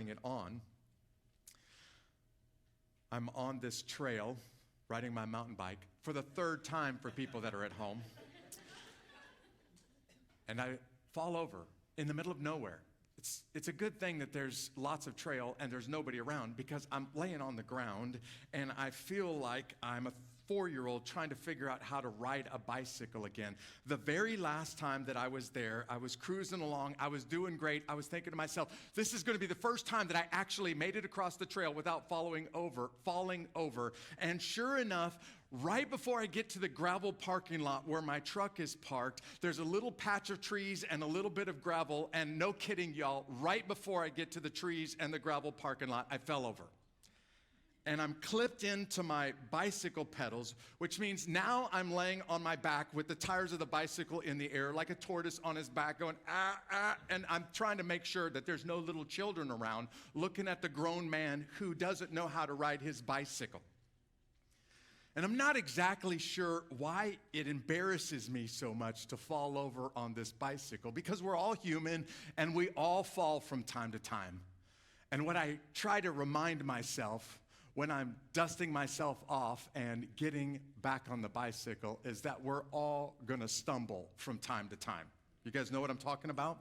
turning it on, I'm on this trail riding my mountain bike for the third time for people that are at home. And I fall over in the middle of nowhere. It's a good thing that there's lots of trail and there's nobody around, because I'm laying on the ground and I feel like I'm a 4-year-old trying to figure out how to ride a bicycle again. The very last time that I was there, I was cruising along, I was doing great. I was thinking to myself, this is going to be the first time that I actually made it across the trail without falling over. And sure enough, right before I get to the gravel parking lot where my truck is parked, there's a little patch of trees and a little bit of gravel, and no kidding, y'all, right before I get to the trees and the gravel parking lot, I fell over. And I'm clipped into my bicycle pedals, which means now I'm laying on my back with the tires of the bicycle in the air like a tortoise on his back going, and I'm trying to make sure that there's no little children around looking at the grown man who doesn't know how to ride his bicycle. And I'm not exactly sure why it embarrasses me so much to fall over on this bicycle, because we're all human and we all fall from time to time. And what I try to remind myself when I'm dusting myself off and getting back on the bicycle is that we're all gonna stumble from time to time. You guys know what I'm talking about?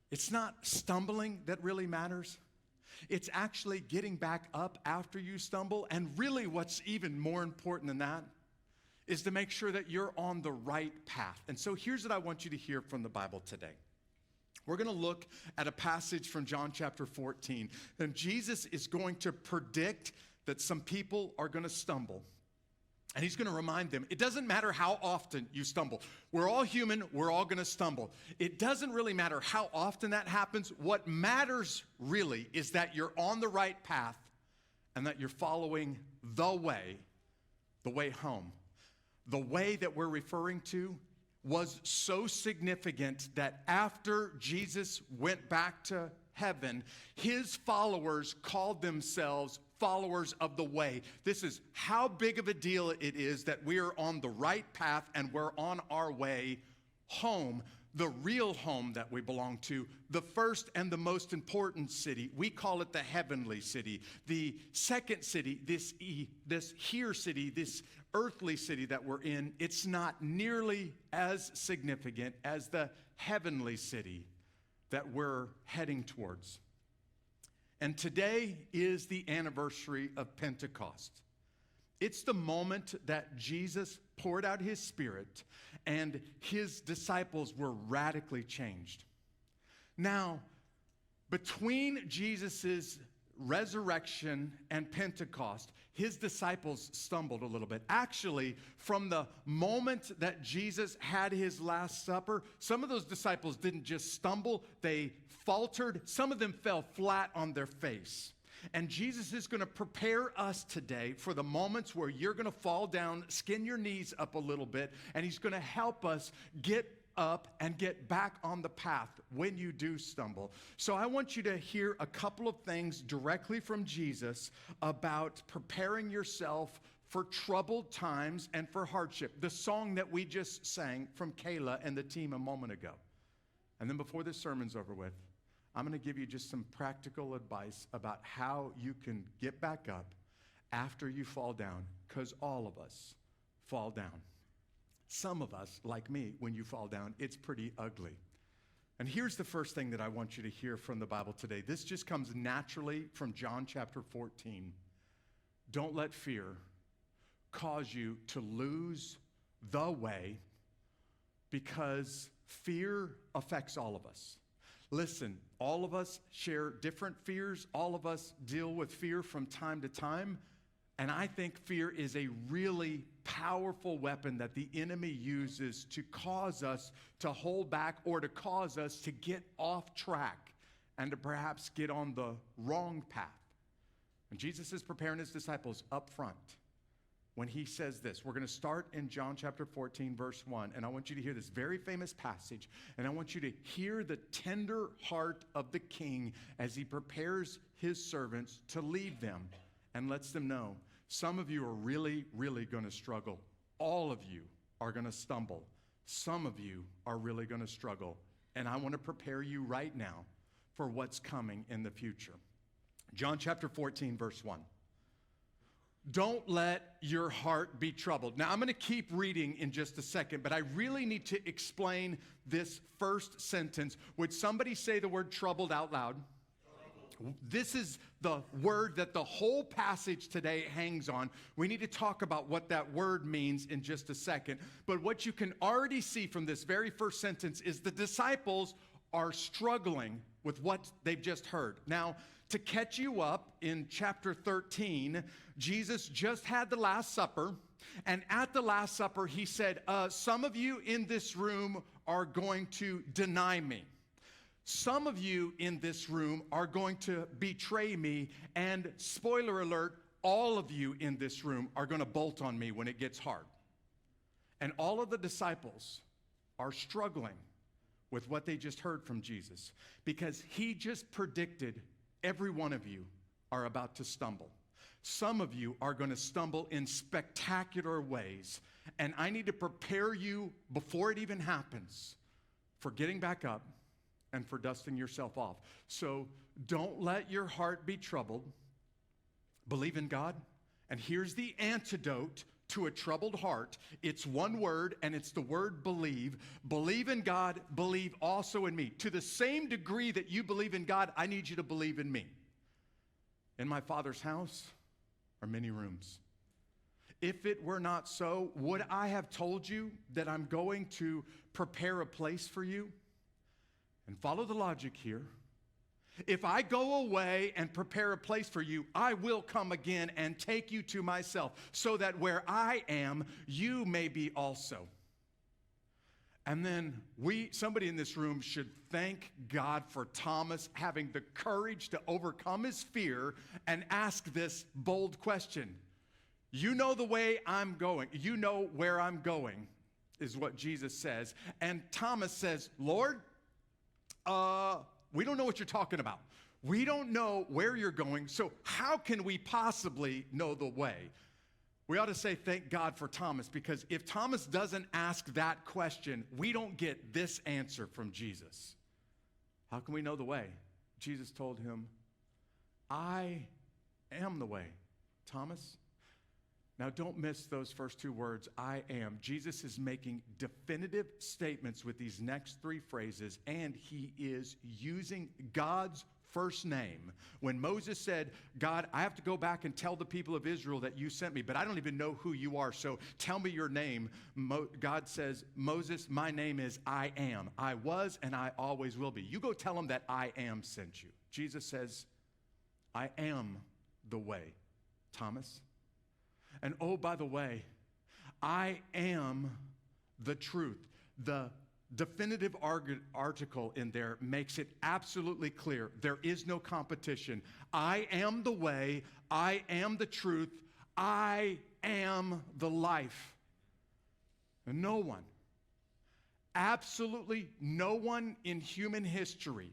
It's not stumbling that really matters. It's actually getting back up after you stumble. And really what's even more important than that is to make sure that you're on the right path. And so here's what I want you to hear from the Bible today. We're going to look at a passage from John chapter 14. And Jesus is going to predict that some people are going to stumble. And he's going to remind them, it doesn't matter how often you stumble. We're all human. We're all going to stumble. It doesn't really matter how often that happens. What matters really is that you're on the right path and that you're following the way home. The way that we're referring to was so significant that after Jesus went back to heaven, his followers called themselves followers of the way. This is how big of a deal it is that we are on the right path and we're on our way home, the real home that we belong to, the first and the most important city. We call it the heavenly city. The second city, this here city, this earthly city that we're in, it's not nearly as significant as the heavenly city that we're heading towards. And today is the anniversary of Pentecost. It's the moment that Jesus poured out his Spirit and his disciples were radically changed. Now, between Jesus's resurrection and Pentecost, his disciples stumbled a little bit. Actually, from the moment that Jesus had his Last Supper, some of those disciples didn't just stumble, they faltered. Some of them fell flat on their face. And Jesus is going to prepare us today for the moments where you're going to fall down, skin your knees up a little bit, and he's going to help us get up and get back on the path when you do stumble. So I want you to hear a couple of things directly from Jesus about preparing yourself for troubled times and for hardship. The song that we just sang from Kayla and the team a moment ago. And then before this sermon's over with, I'm going to give you just some practical advice about how you can get back up after you fall down, because all of us fall down. Some of us, like me, when you fall down, it's pretty ugly. And here's the first thing that I want you to hear from the Bible today. This just comes naturally from John chapter 14. Don't let fear cause you to lose the way, because fear affects all of us. Listen, all of us share different fears. All of us deal with fear from time to time. And I think fear is a really powerful weapon that the enemy uses to cause us to hold back or to cause us to get off track and to perhaps get on the wrong path. And Jesus is preparing his disciples up front when he says this. We're going to start in John chapter 14, verse 1. And I want you to hear this very famous passage. And I want you to hear the tender heart of the king as he prepares his servants to leave them and lets them know, some of you are really, really going to struggle. All of you are going to stumble. Some of you are really going to struggle. And I want to prepare you right now for what's coming in the future. John chapter 14, verse 1. Don't let your heart be troubled. Now, I'm going to keep reading in just a second, but I really need to explain this first sentence. Would somebody say the word troubled out loud? This is the word that the whole passage today hangs on. We need to talk about what that word means in just a second. But what you can already see from this very first sentence is the disciples are struggling with what they've just heard. Now, to catch you up, in chapter 13, Jesus just had the Last Supper. And at the Last Supper, he said, some of you in this room are going to deny me. Some of you in this room are going to betray me, and spoiler alert, all of you in this room are going to bolt on me when it gets hard. And all of the disciples are struggling with what they just heard from Jesus, because he just predicted every one of you are about to stumble. Some of you are going to stumble in spectacular ways, and I need to prepare you before it even happens for getting back up and for dusting yourself off. So don't let your heart be troubled. Believe in God. And here's the antidote to a troubled heart. It's one word, and it's the word believe. Believe in God, believe also in me. To the same degree that you believe in God, I need you to believe in me. In my Father's house are many rooms. If it were not so, would I have told you that I'm going to prepare a place for you? And follow the logic here. If I go away and prepare a place for you, I will come again and take you to myself, so that where I am, you may be also. And then somebody in this room should thank God for Thomas having the courage to overcome his fear and ask this bold question. You know the way I'm going. You know where I'm going, is what Jesus says. And Thomas says, Lord, we don't know what you're talking about. We don't know where you're going, so how can we possibly know the way? We ought to say thank God for Thomas, because if Thomas doesn't ask that question, we don't get this answer from Jesus. How can we know the way? Jesus told him, I am the way, Thomas. Now, don't miss those first two words, I am. Jesus is making definitive statements with these next three phrases, and he is using God's first name. When Moses said, God, I have to go back and tell the people of Israel that you sent me, but I don't even know who you are, so tell me your name. God says, Moses, my name is I am. I was and I always will be. You go tell them that I am sent you. Jesus says, I am the way, Thomas. And oh, by the way, I am the truth. The definitive article in there makes it absolutely clear. There is no competition. I am the way. I am the truth. I am the life. And no one, absolutely no one in human history,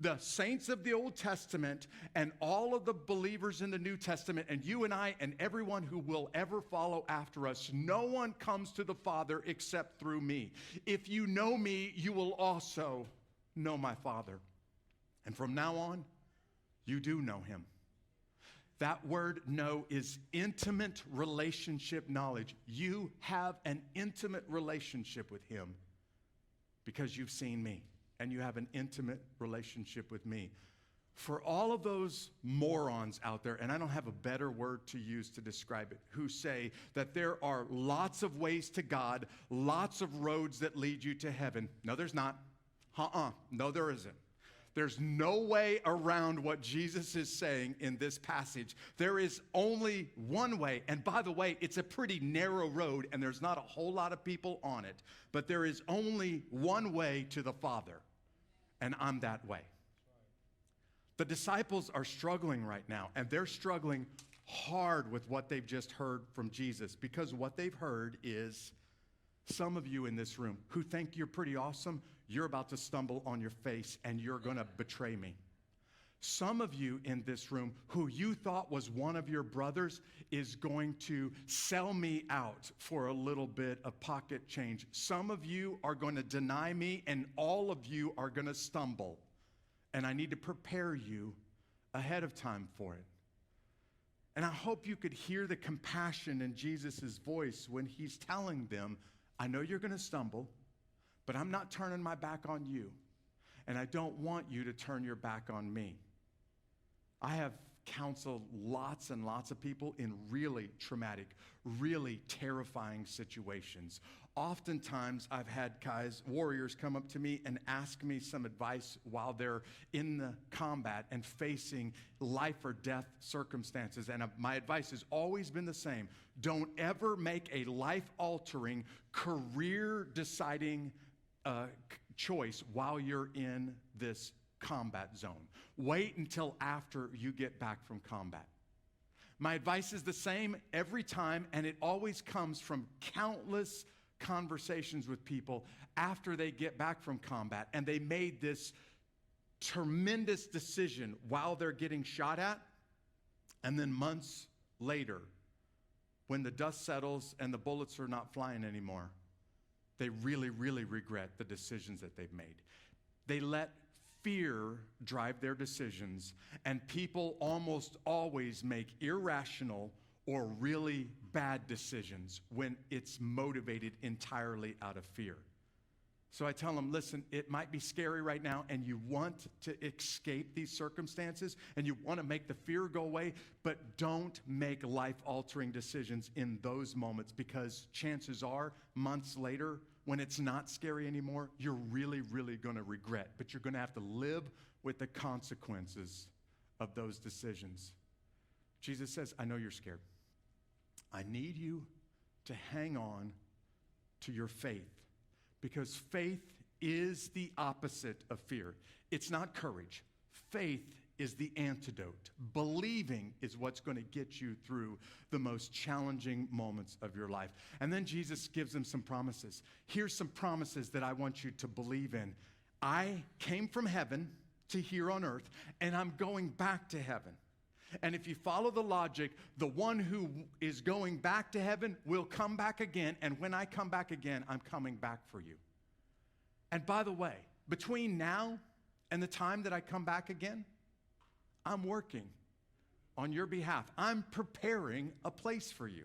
the saints of the Old Testament and all of the believers in the New Testament, and you and I and everyone who will ever follow after us, no one comes to the Father except through me. If you know me, you will also know my Father. And from now on, you do know him. That word know is intimate relationship knowledge. You have an intimate relationship with him because you've seen me. And you have an intimate relationship with me. For all of those morons out there, and I don't have a better word to use to describe it, who say that there are lots of ways to God, lots of roads that lead you to heaven. No, there's not. No, there isn't. There's no way around what Jesus is saying in this passage. There is only one way. And by the way, it's a pretty narrow road, and there's not a whole lot of people on it. But there is only one way to the Father. And I'm that way. The disciples are struggling right now, and they're struggling hard with what they've just heard from Jesus, because what they've heard is some of you in this room who think you're pretty awesome, you're about to stumble on your face and you're going to betray me. Some of you in this room who you thought was one of your brothers is going to sell me out for a little bit of pocket change. Some of you are going to deny me, and all of you are going to stumble. and I need to prepare you ahead of time for it. And I hope you could hear the compassion in Jesus' voice when he's telling them, I know you're going to stumble, but I'm not turning my back on you. And I don't want you to turn your back on me. I have counseled lots and lots of people in really traumatic, really terrifying situations. Oftentimes, I've had warriors come up to me and ask me some advice while they're in the combat and facing life or death circumstances. And my advice has always been the same. Don't ever make a life-altering, career-deciding choice while you're in this combat zone. Wait until after you get back from combat. My advice is the same every time, and it always comes from countless conversations with people after they get back from combat and they made this tremendous decision while they're getting shot at, and then months later, when the dust settles and the bullets are not flying anymore, they really, really regret the decisions that they've made. They let fear drive their decisions, and people almost always make irrational or really bad decisions when it's motivated entirely out of fear. So I tell them, listen, it might be scary right now, and you want to escape these circumstances, and you want to make the fear go away, but don't make life-altering decisions in those moments, because chances are, months later, when it's not scary anymore, you're really, really going to regret, but you're going to have to live with the consequences of those decisions. Jesus says, I know you're scared. I need you to hang on to your faith, because faith is the opposite of fear. It's not courage. Faith is the antidote. Believing is what's going to get you through the most challenging moments of your life. And then Jesus gives them some promises. Here's some promises that I want you to believe in. I came from heaven to here on earth, and I'm going back to heaven. And if you follow the logic, the one who is going back to heaven will come back again. And when I come back again, I'm coming back for you. And by the way, between now and the time that I come back again, I'm working on your behalf. I'm preparing a place for you.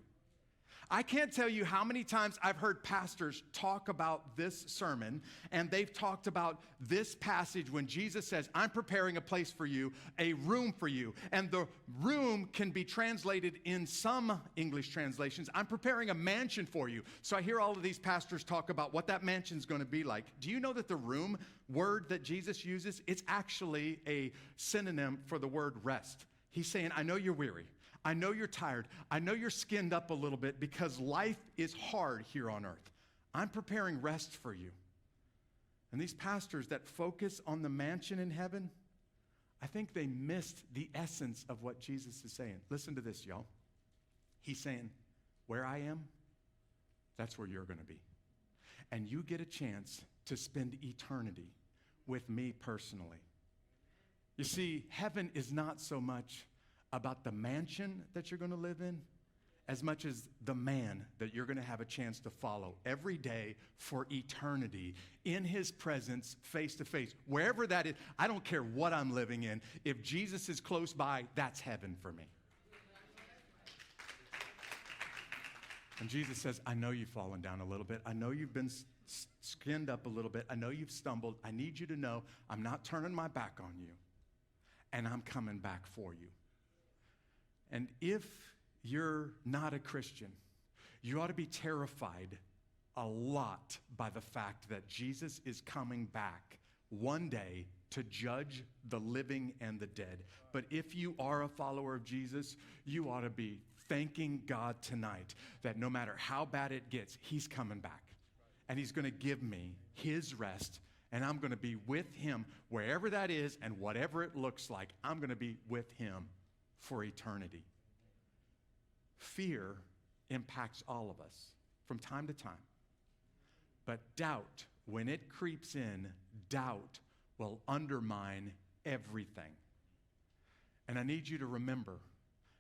I can't tell you how many times I've heard pastors talk about this sermon, and they've talked about this passage when Jesus says, I'm preparing a place for you, a room for you. And the room can be translated in some English translations, I'm preparing a mansion for you. So I hear all of these pastors talk about what that mansion's going to be like. Do you know that the room word that Jesus uses, it's actually a synonym for the word rest? He's saying, I know you're weary. I know you're tired. I know you're skinned up a little bit because life is hard here on earth. I'm preparing rest for you. And these pastors that focus on the mansion in heaven, I think they missed the essence of what Jesus is saying. Listen to this, y'all. He's saying, where I am, that's where you're going to be. And you get a chance to spend eternity with me personally. You see, heaven is not so much about the mansion that you're going to live in as much as the man that you're going to have a chance to follow every day for eternity in his presence, face to face. Wherever that is, I don't care what I'm living in. If Jesus is close by, that's heaven for me. And Jesus says, I know you've fallen down a little bit. I know you've been skinned up a little bit. I know you've stumbled. I need you to know I'm not turning my back on you, and I'm coming back for you. And if you're not a Christian, you ought to be terrified a lot by the fact that Jesus is coming back one day to judge the living and the dead. But if you are a follower of Jesus, you ought to be thanking God tonight that no matter how bad it gets, he's coming back. And he's going to give me his rest, and I'm going to be with him wherever that is, and whatever it looks like, I'm going to be with him for eternity. Fear impacts all of us from time to time. But doubt, when it creeps in, doubt will undermine everything. And I need you to remember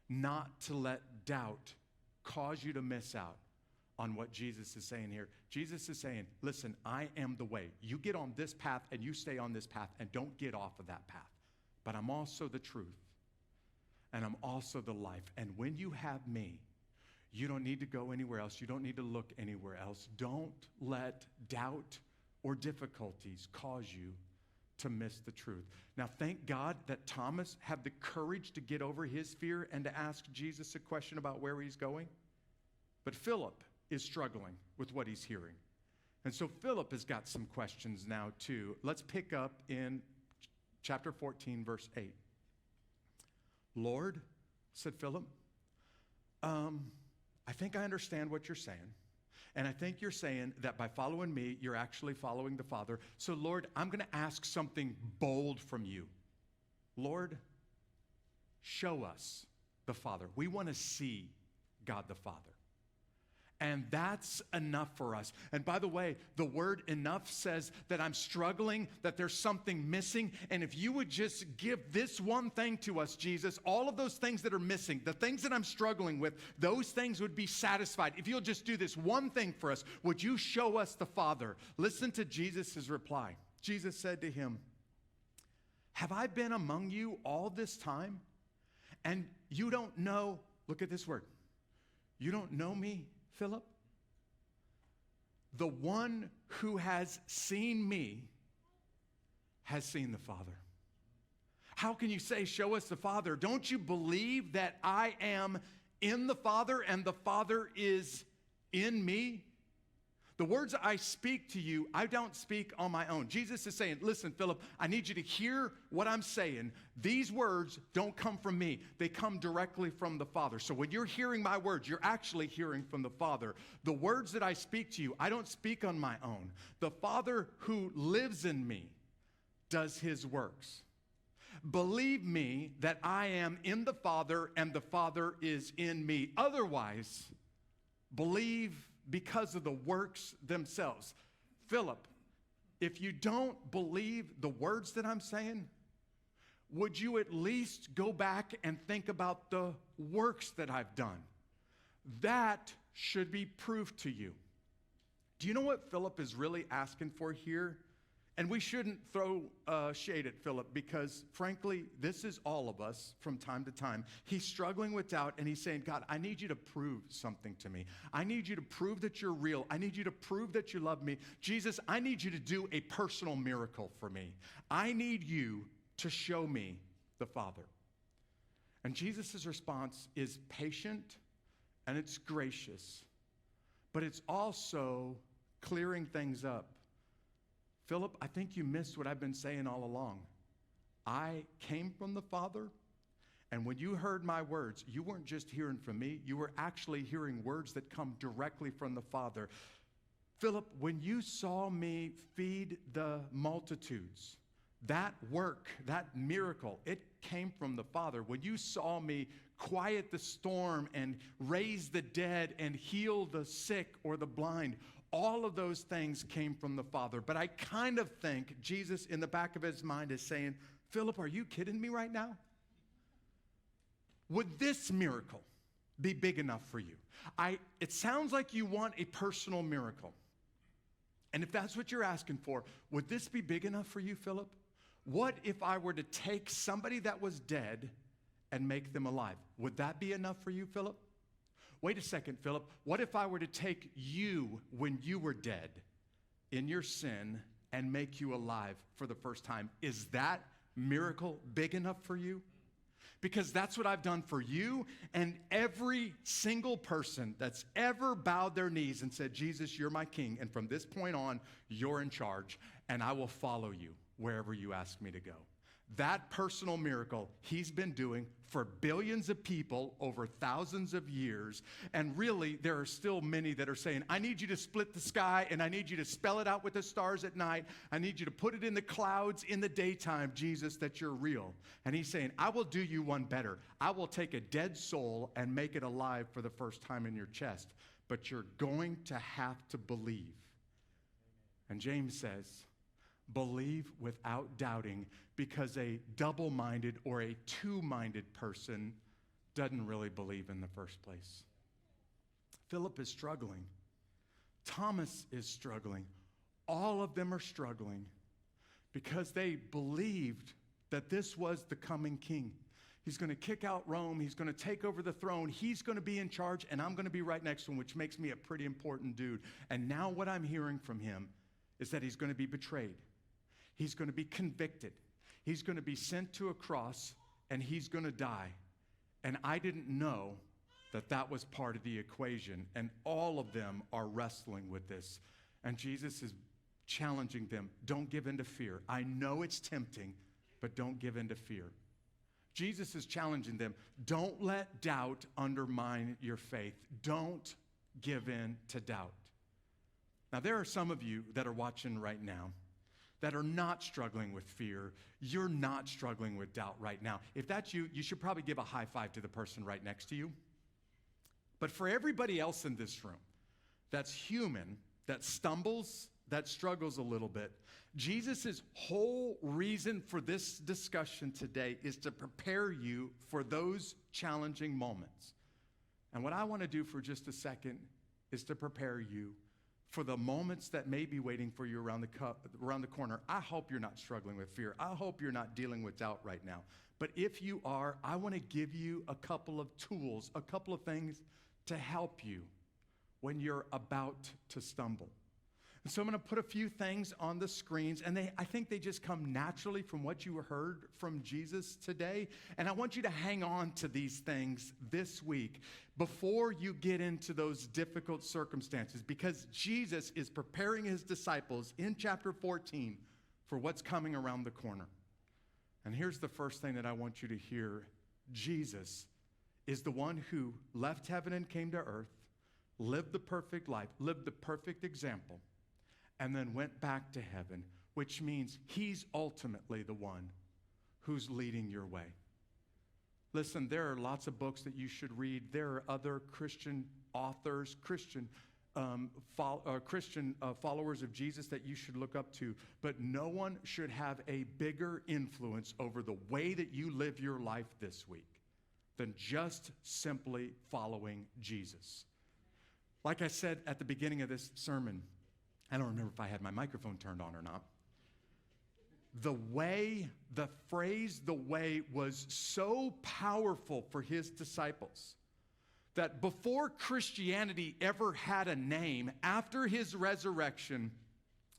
not to let doubt cause you to miss out on what Jesus is saying here. Jesus is saying, listen, I am the way. You get on this path and you stay on this path and don't get off of that path. But I'm also the truth. And I'm also the life. And when you have me, you don't need to go anywhere else. You don't need to look anywhere else. Don't let doubt or difficulties cause you to miss the truth. Now, thank God that Thomas had the courage to get over his fear and to ask Jesus a question about where he's going. But Philip is struggling with what he's hearing. And so Philip has got some questions now too. Let's pick up in chapter 14, verse 8. Lord, said Philip, I think I understand what you're saying. And I think you're saying that by following me, you're actually following the Father. So Lord, I'm going to ask something bold from you. Lord, show us the Father. We want to see God the Father. And that's enough for us. And by the way, the word enough says that I'm struggling, that there's something missing. And if you would just give this one thing to us, Jesus, all of those things that are missing, the things that I'm struggling with, those things would be satisfied. If you'll just do this one thing for us, would you show us the Father? Listen to Jesus' reply. Jesus said to him, have I been among you all this time? And you don't know, look at this word, you don't know me, Philip? The one who has seen me has seen the Father. How can you say, show us the Father? Don't you believe that I am in the Father and the Father is in me? The words I speak to you, I don't speak on my own. Jesus is saying, listen, Philip, I need you to hear what I'm saying. These words don't come from me. They come directly from the Father. So when you're hearing my words, you're actually hearing from the Father. The words that I speak to you, I don't speak on my own. The Father who lives in me does his works. Believe me that I am in the Father and the Father is in me. Otherwise, believe because of the works themselves. Philip, if you don't believe the words that I'm saying, would you at least go back and think about the works that I've done? That should be proof to you. Do you know what Philip is really asking for here? And we shouldn't throw shade at Philip because, frankly, this is all of us from time to time. He's struggling with doubt, and he's saying, God, I need you to prove something to me. I need you to prove that you're real. I need you to prove that you love me. Jesus, I need you to do a personal miracle for me. I need you to show me the Father. And Jesus' response is patient, and it's gracious, but it's also clearing things up. Philip, I think you missed what I've been saying all along. I came from the Father, and when you heard my words, you weren't just hearing from me, you were actually hearing words that come directly from the Father. Philip, when you saw me feed the multitudes, that work, that miracle, it came from the Father. When you saw me quiet the storm and raise the dead and heal the sick or the blind, all of those things came from the Father. But I kind of think Jesus in the back of his mind is saying, Philip, are you kidding me right now? Would this miracle be big enough for you? It sounds like you want a personal miracle. And if that's what you're asking for, would this be big enough for you, Philip? What if I were to take somebody that was dead and make them alive? Would that be enough for you, Philip? Wait a second, Philip. What if I were to take you when you were dead in your sin and make you alive for the first time? Is that miracle big enough for you? Because that's what I've done for you and every single person that's ever bowed their knees and said, Jesus, you're my king, and from this point on, you're in charge, and I will follow you wherever you ask me to go. That personal miracle he's been doing for billions of people over thousands of years. And really, there are still many that are saying, I need you to split the sky, and I need you to spell it out with the stars at night. I need you to put it in the clouds in the daytime, Jesus, that you're real. And he's saying, I will do you one better. I will take a dead soul and make it alive for the first time in your chest. But you're going to have to believe. And James says, believe without doubting, because a double-minded or a two-minded person doesn't really believe in the first place. Philip is struggling. Thomas is struggling. All of them are struggling because they believed that this was the coming king. He's going to kick out Rome. He's going to take over the throne. He's going to be in charge, and I'm going to be right next to him, which makes me a pretty important dude. And now what I'm hearing from him is that he's going to be betrayed. He's going to be convicted. He's going to be sent to a cross, and he's going to die. And I didn't know that that was part of the equation. And all of them are wrestling with this. And Jesus is challenging them. Don't give in to fear. I know it's tempting, but don't give in to fear. Jesus is challenging them. Don't let doubt undermine your faith. Don't give in to doubt. Now, there are some of you that are watching right now that are not struggling with fear. You're not struggling with doubt right now. If that's you, you should probably give a high five to the person right next to you. But for everybody else in this room that's human, that stumbles, that struggles a little bit, Jesus' whole reason for this discussion today is to prepare you for those challenging moments. And what I want to do for just a second is to prepare you for the moments that may be waiting for you around the corner. I hope you're not struggling with fear. I hope you're not dealing with doubt right now. But if you are, I want to give you a couple of tools, a couple of things to help you when you're about to stumble. And so I'm going to put a few things on the screens, and I think they just come naturally from what you heard from Jesus today. And I want you to hang on to these things this week before you get into those difficult circumstances, because Jesus is preparing his disciples in chapter 14 for what's coming around the corner. And here's the first thing that I want you to hear. Jesus is the one who left heaven and came to earth, lived the perfect life, lived the perfect example, and then went back to heaven, which means he's ultimately the one who's leading your way. Listen, there are lots of books that you should read. There are other Christian authors, Christian followers of Jesus that you should look up to, but no one should have a bigger influence over the way that you live your life this week than just simply following Jesus. Like I said at the beginning of this sermon, I don't remember if I had my microphone turned on or not. The phrase the way was so powerful for his disciples that before Christianity ever had a name, after his resurrection,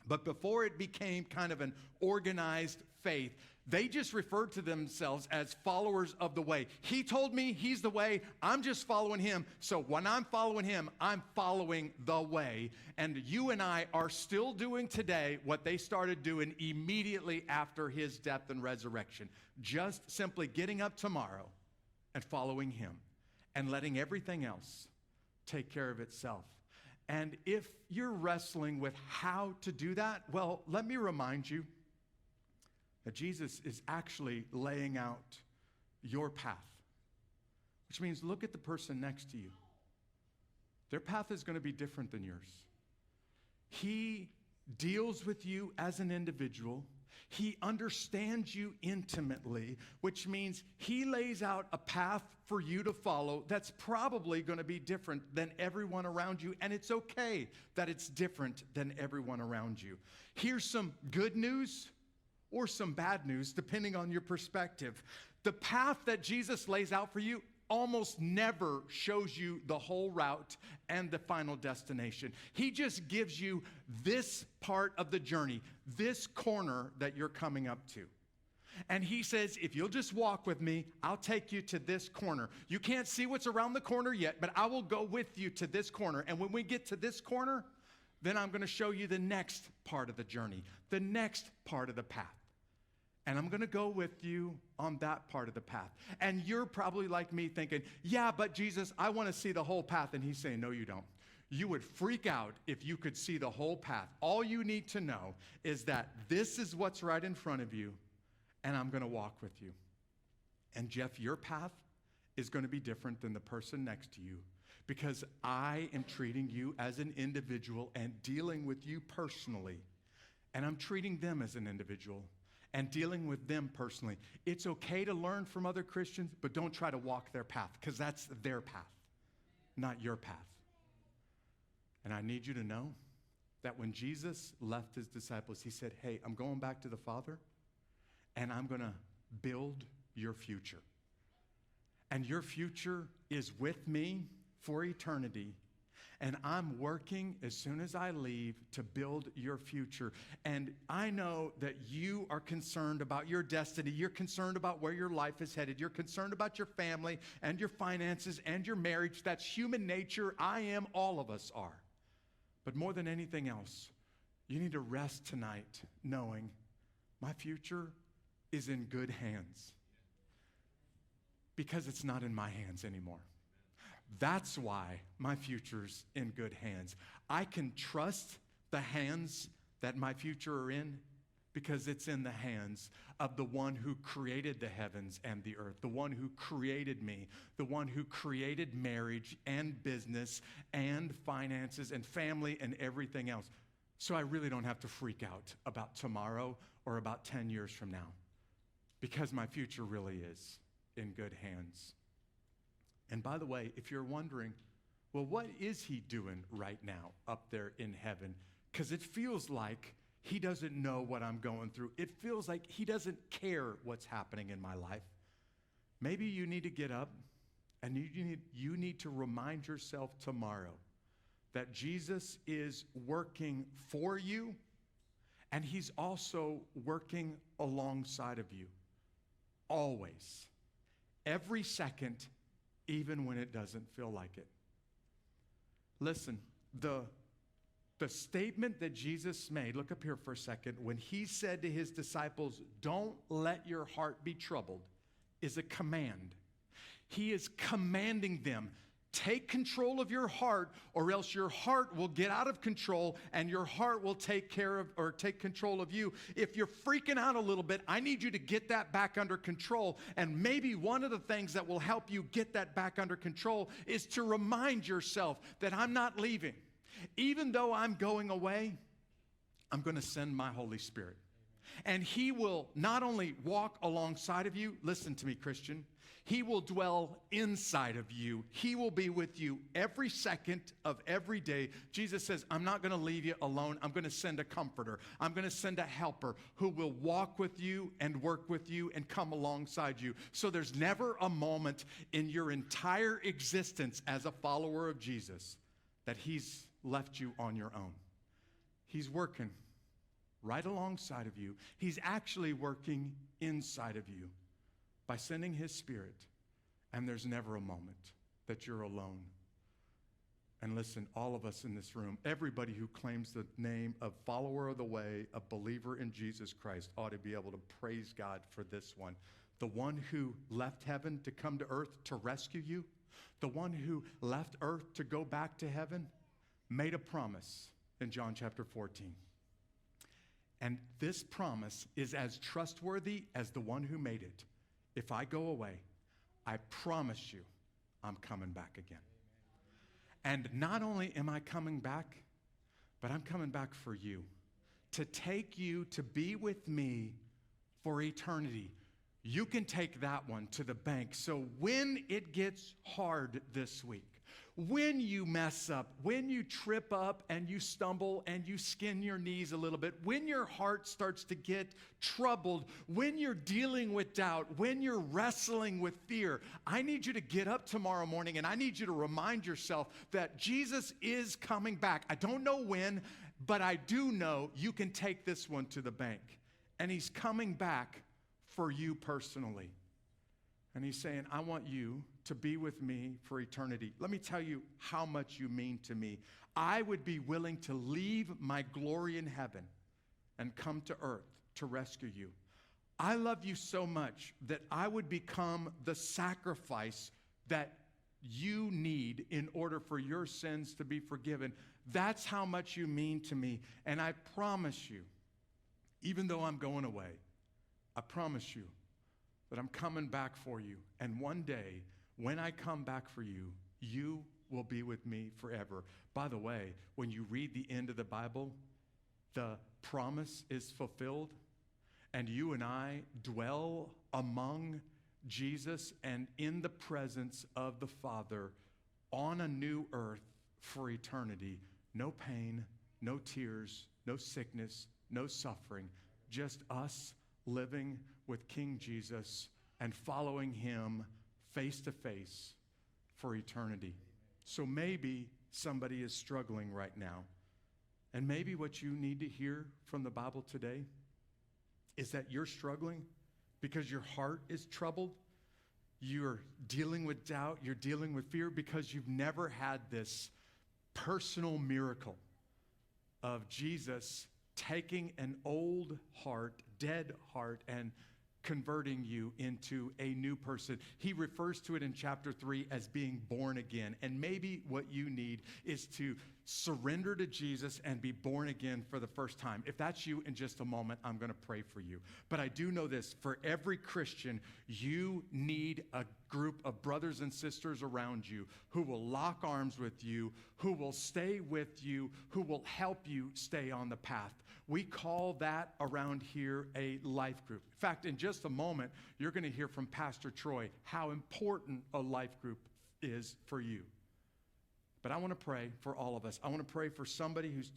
but before it became kind of an organized faith, they just referred to themselves as followers of the way. He told me he's the way. I'm just following him. So when I'm following him, I'm following the way. And you and I are still doing today what they started doing immediately after his death and resurrection. Just simply getting up tomorrow and following him and letting everything else take care of itself. And if you're wrestling with how to do that, well, let me remind you that Jesus is actually laying out your path, which means look at the person next to you. Their path is going to be different than yours. He deals with you as an individual. He understands you intimately, which means he lays out a path for you to follow that's probably going to be different than everyone around you, and it's okay that it's different than everyone around you. Here's some good news or some bad news, depending on your perspective. The path that Jesus lays out for you almost never shows you the whole route and the final destination. He just gives you this part of the journey, this corner that you're coming up to. And he says, if you'll just walk with me, I'll take you to this corner. You can't see what's around the corner yet, but I will go with you to this corner. And when we get to this corner, then I'm going to show you the next part of the journey, the next part of the path. And I'm going to go with you on that part of the path. And you're probably like me thinking, yeah, but Jesus, I want to see the whole path. And he's saying, no, you don't. You would freak out if you could see the whole path. All you need to know is that this is what's right in front of you, and I'm going to walk with you. And Jeff, your path is going to be different than the person next to you, because I am treating you as an individual and dealing with you personally. And I'm treating them as an individual and dealing with them personally. It's okay to learn from other Christians, but don't try to walk their path, because that's their path, not your path. And I need you to know that when Jesus left his disciples, he said, hey, I'm going back to the Father, and I'm going to build your future. And your future is with me for eternity. And I'm working as soon as I leave to build your future. And I know that you are concerned about your destiny. You're concerned about where your life is headed. You're concerned about your family and your finances and your marriage. That's human nature. I am. All of us are. But more than anything else, you need to rest tonight knowing my future is in good hands. Because it's not in my hands anymore. That's why my future's in good hands. I can trust the hands that my future are in because it's in the hands of the one who created the heavens and the earth, the one who created me, the one who created marriage and business and finances and family and everything else. So I really don't have to freak out about tomorrow or about 10 years from now because my future really is in good hands. And by the way, if you're wondering, well, what is he doing right now up there in heaven? Because it feels like he doesn't know what I'm going through. It feels like he doesn't care what's happening in my life. Maybe you need to get up and you need to remind yourself tomorrow that Jesus is working for you and he's also working alongside of you. Always. Every second, even when it doesn't feel like it. Listen, the statement that Jesus made, look up here for a second, when he said to his disciples, don't let your heart be troubled, is a command. He is commanding them, take control of your heart, or else your heart will get out of control and your heart will take control of you. If you're freaking out a little bit, I need you to get that back under control. And maybe one of the things that will help you get that back under control is to remind yourself that I'm not leaving. Even though I'm going away, I'm going to send my Holy Spirit. And he will not only walk alongside of you, listen to me, Christian, he will dwell inside of you. He will be with you every second of every day. Jesus says, I'm not going to leave you alone. I'm going to send a comforter. I'm going to send a helper who will walk with you and work with you and come alongside you. So there's never a moment in your entire existence as a follower of Jesus that he's left you on your own. He's working right alongside of you. He's actually working inside of you by sending his Spirit, and there's never a moment that you're alone. And listen, all of us in this room, everybody who claims the name of follower of the way, a believer in Jesus Christ, ought to be able to praise God for this one. The one who left heaven to come to earth to rescue you, the one who left earth to go back to heaven, made a promise in John chapter 14. And this promise is as trustworthy as the one who made it. If I go away, I promise you, I'm coming back again. And not only am I coming back, but I'm coming back for you, to take you to be with me for eternity. You can take that one to the bank. So when it gets hard this week, when you mess up, when you trip up and you stumble and you skin your knees a little bit, when your heart starts to get troubled, when you're dealing with doubt, when you're wrestling with fear, I need you to get up tomorrow morning and I need you to remind yourself that Jesus is coming back. I don't know when, but I do know you can take this one to the bank. And he's coming back for you personally. And he's saying, I want you to be with me for eternity. Let me tell you how much you mean to me. I would be willing to leave my glory in heaven and come to earth to rescue you. I love you so much that I would become the sacrifice that you need in order for your sins to be forgiven. That's how much you mean to me. And I promise you, even though I'm going away, I promise you that I'm coming back for you. And one day, when I come back for you, you will be with me forever. By the way, when you read the end of the Bible, the promise is fulfilled, and you and I dwell among Jesus and in the presence of the Father on a new earth for eternity. No pain, no tears, no sickness, no suffering. Just us living with King Jesus and following him face to face for eternity. So maybe somebody is struggling right now. And maybe what you need to hear from the Bible today is that you're struggling because your heart is troubled. You're dealing with doubt. You're dealing with fear because you've never had this personal miracle of Jesus taking an old heart, dead heart, and converting you into a new person. He refers to it in chapter 3 as being born again. And maybe what you need is to surrender to Jesus and be born again for the first time. If that's you, in just a moment, I'm going to pray for you. But I do know this, for every Christian, you need a group of brothers and sisters around you who will lock arms with you, who will stay with you, who will help you stay on the path. We call that around here a life group. In fact, in just a moment, you're going to hear from Pastor Troy how important a life group is for you. But I want to pray for all of us. I want to pray for somebody who's